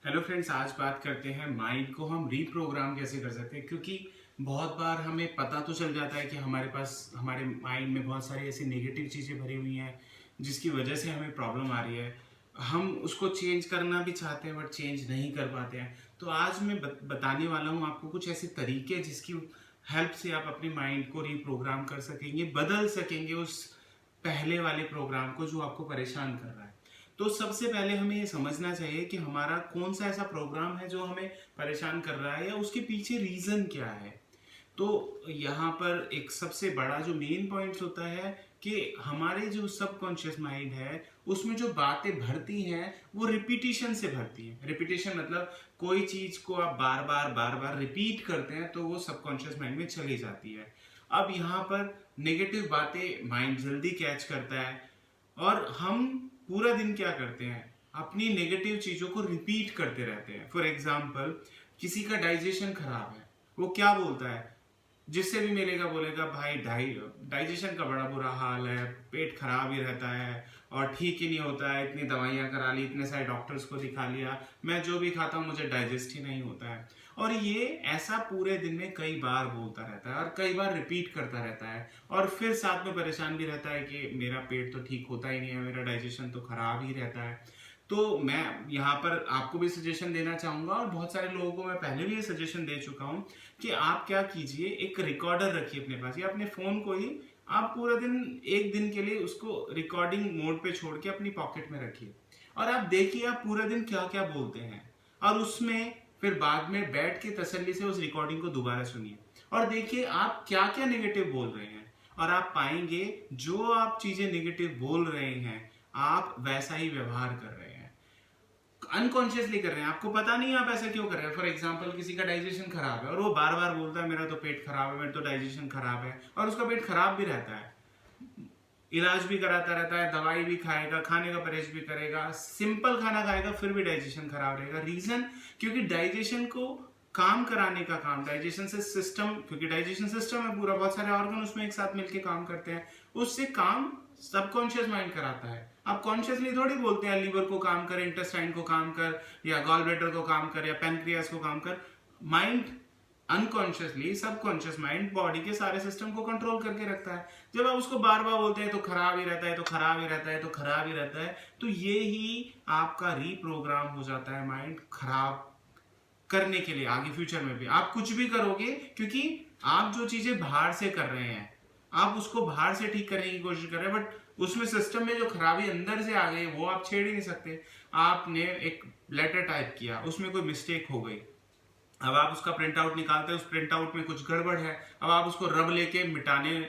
Hello friends, आज बात करते हैं माइंड को हम रीप्रोग्राम कैसे कर सकते हैं। क्योंकि बहुत बार हमें पता तो चल जाता है कि हमारे पास हमारे माइंड में बहुत सारी ऐसी नेगेटिव चीज़ें भरी हुई हैं जिसकी वजह से हमें प्रॉब्लम आ रही है। हम उसको चेंज करना भी चाहते हैं बट चेंज नहीं कर पाते हैं। तो आज मैं बताने वाला हूँ आपको कुछ ऐसे तरीके जिसकी हेल्प से आप अपने माइंड को रीप्रोग्राम कर सकेंगे, बदल सकेंगे उस पहले वाले प्रोग्राम को जो आपको परेशान कर रहा है। तो सबसे पहले हमें ये समझना चाहिए कि हमारा कौन सा ऐसा प्रोग्राम है जो हमें परेशान कर रहा है या उसके पीछे रीजन क्या है। तो यहाँ पर एक सबसे बड़ा जो मेन पॉइंट होता है कि हमारे जो सबकॉन्शियस माइंड है उसमें जो बातें भरती हैं वो रिपीटिशन से भरती हैं। रिपीटिशन मतलब कोई चीज को आप बार बार रिपीट करते हैं तो वो सबकॉन्शियस माइंड में चली जाती है। अब यहाँ पर नेगेटिव बातें माइंड जल्दी कैच करता है और हम पूरा दिन क्या करते हैं, अपनी नेगेटिव चीजों को रिपीट करते रहते हैं। फॉर एग्जाम्पल, किसी का डाइजेशन खराब है, वो क्या बोलता है, जिससे भी मिलेगा बोलेगा भाई डाइजेशन का बड़ा बुरा हाल है, पेट खराब ही रहता है और ठीक ही नहीं होता है, इतनी दवाइयाँ करा ली, इतने सारे डॉक्टर्स को दिखा लिया, मैं जो भी खाता हूँ मुझे डाइजेस्ट ही नहीं होता है। और ये ऐसा पूरे दिन में कई बार बोलता रहता है और कई बार रिपीट करता रहता है और फिर साथ में परेशान भी रहता है कि मेरा पेट तो ठीक होता ही नहीं है, मेरा डाइजेशन तो खराब ही रहता है। तो मैं यहाँ पर आपको भी सजेशन देना चाहूंगा और बहुत सारे लोगों को मैं पहले भी ये सजेशन दे चुका हूँ कि आप क्या कीजिए, एक रिकॉर्डर रखिए अपने पास या अपने फोन को ही आप पूरा दिन एक दिन के लिए उसको रिकॉर्डिंग मोड पे छोड़ के अपनी पॉकेट में रखिए और आप देखिए आप पूरा दिन क्या क्या बोलते हैं और उसमें फिर बाद में बैठ के तसल्ली से उस रिकॉर्डिंग को दोबारा सुनिए और देखिए आप क्या क्या नेगेटिव बोल रहे हैं। और आप पाएंगे जो आप चीजें नेगेटिव बोल रहे हैं आप वैसा ही व्यवहार कर रहे हैं, अनकॉन्शियसली कर रहे हैं, आपको पता नहीं आप ऐसा क्यों कर रहे हैं। फॉर एग्जाम्पल, किसी का डाइजेशन खराब है और वो बार बार बोलता है मेरा तो पेट खराब है, मेरा तो डाइजेशन खराब है, और उसका पेट खराब भी रहता है, इलाज भी कराता रहता है, दवाई भी खाएगा, खाने का परहेज भी करेगा, सिंपल खाना खाएगा, फिर भी डाइजेशन खराब रहेगा। रीजन, क्योंकि डाइजेशन को काम कराने का काम डाइजेशन से सिस्टम, क्योंकि डाइजेशन सिस्टम है पूरा, बहुत सारे ऑर्गन उसमें एक साथ मिलकर काम करते हैं, उससे काम सबकॉन्शियस माइंड कराता है। आप कॉन्शियसली थोड़ी बोलते हैं लीवर को काम कर, इंटेस्टाइन को काम कर, या गॉल ब्लैडर को काम कर, या पैनक्रियास को काम कर। Mind unconsciously, subconscious mind body के सारे सिस्टम को कंट्रोल करके रखता है। जब आप उसको बार बार बोलते हैं तो खराब ही रहता है, तो खराब ही रहता है, तो खराब ही रहता है, तो ये ही आपका रीप्रोग्राम हो जाता है माइंड खराब करने के लिए। आगे फ्यूचर में भी आप कुछ भी करोगे, क्योंकि आप जो चीजें बाहर से कर रहे हैं आप उसको बाहर से ठीक करने की कोशिश कर रहे हैं, बट उसमें सिस्टम में जो खराबी अंदर से आ गई वो आप छेड़ ही नहीं सकते। आपने एक लेटर टाइप किया, उसमें कोई मिस्टेक हो गई, अब आप उसका प्रिंट आउट निकालते हैं, उस प्रिंट आउट में कुछ गड़बड़ है, अब आप उसको रब लेके मिटाने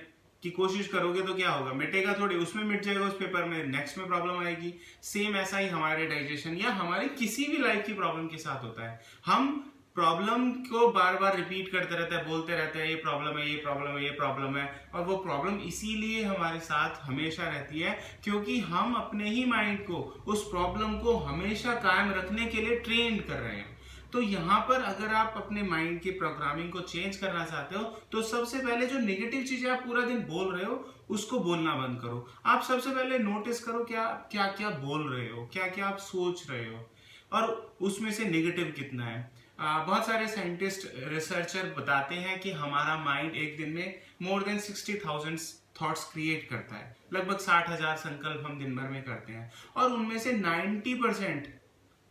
की कोशिश करोगे तो क्या होगा, मिटेगा थोड़ी, उसमें मिट जाएगा, उस पेपर में नेक्स्ट में प्रॉब्लम आएगी। सेम ऐसा ही हमारे डाइजेशन या हमारे किसी भी लाइफ की प्रॉब्लम के साथ होता है। हम प्रॉब्लम को बार बार रिपीट करते रहते हैं, बोलते रहते हैं ये प्रॉब्लम है, ये प्रॉब्लम है, ये प्रॉब्लम है, और वो प्रॉब्लम इसीलिए हमारे साथ हमेशा रहती है क्योंकि हम अपने ही माइंड को उस प्रॉब्लम को हमेशा कायम रखने के लिए ट्रेन कर रहे हैं। तो यहाँ पर अगर आप अपने माइंड की प्रोग्रामिंग को चेंज करना चाहते हो तो सबसे पहले जो नेगेटिव चीजें आप पूरा दिन बोल रहे हो उसको बोलना बंद करो। आप सबसे पहले नोटिस करो क्या क्या क्या बोल रहे हो, क्या क्या आप सोच रहे हो और उसमें से नेगेटिव कितना है। बहुत सारे साइंटिस्ट, रिसर्चर बताते हैं कि हमारा माइंड एक दिन में मोर देन 60,000 थॉट्स क्रिएट करता है। लगभग 60,000 संकल्प हम दिन भर में करते हैं और उनमें से 90%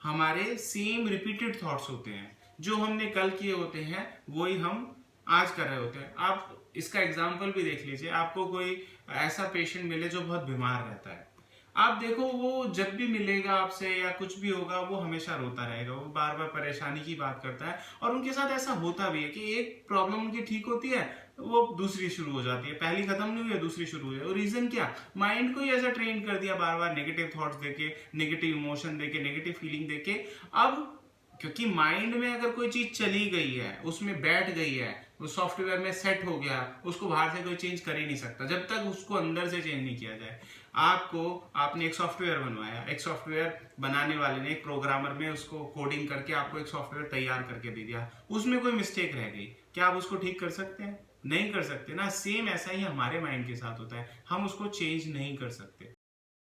हमारे सेम रिपीटेड थॉट्स होते हैं। जो हमने कल किए होते हैं वही हम आज कर रहे होते हैं। आप इसका एग्जाम्पल भी देख लीजिए, आपको कोई ऐसा पेशेंट मिले जो बहुत बीमार रहता है, आप देखो वो जब भी मिलेगा आपसे या कुछ भी होगा वो हमेशा रोता रहेगा, वो बार बार परेशानी की बात करता है। और उनके साथ ऐसा होता भी है कि एक प्रॉब्लम उनकी ठीक होती है वो दूसरी शुरू हो जाती है, पहली खत्म नहीं हुई है दूसरी शुरू हो जाती है। रीजन क्या, माइंड को ही ऐसा ट्रेन कर दिया बार बार नेगेटिव थॉट्स देके, नेगेटिव इमोशन देके, नेगेटिव फीलिंग देके। अब क्योंकि माइंड में अगर कोई चीज चली गई है, उसमें बैठ गई है, उस सॉफ्टवेयर में सेट हो गया, उसको बाहर से कोई चेंज कर ही नहीं सकता जब तक उसको अंदर से चेंज नहीं किया जाए। आपने एक सॉफ्टवेयर बनवाया, एक सॉफ्टवेयर बनाने वाले ने, एक प्रोग्रामर में उसको कोडिंग करके आपको एक सॉफ्टवेयर तैयार करके दे दिया, उसमें कोई मिस्टेक रह गई, क्या आप उसको ठीक कर सकते हैं? नहीं कर सकते ना। सेम ऐसा ही हमारे माइंड के साथ होता है, हम उसको चेंज नहीं कर सकते।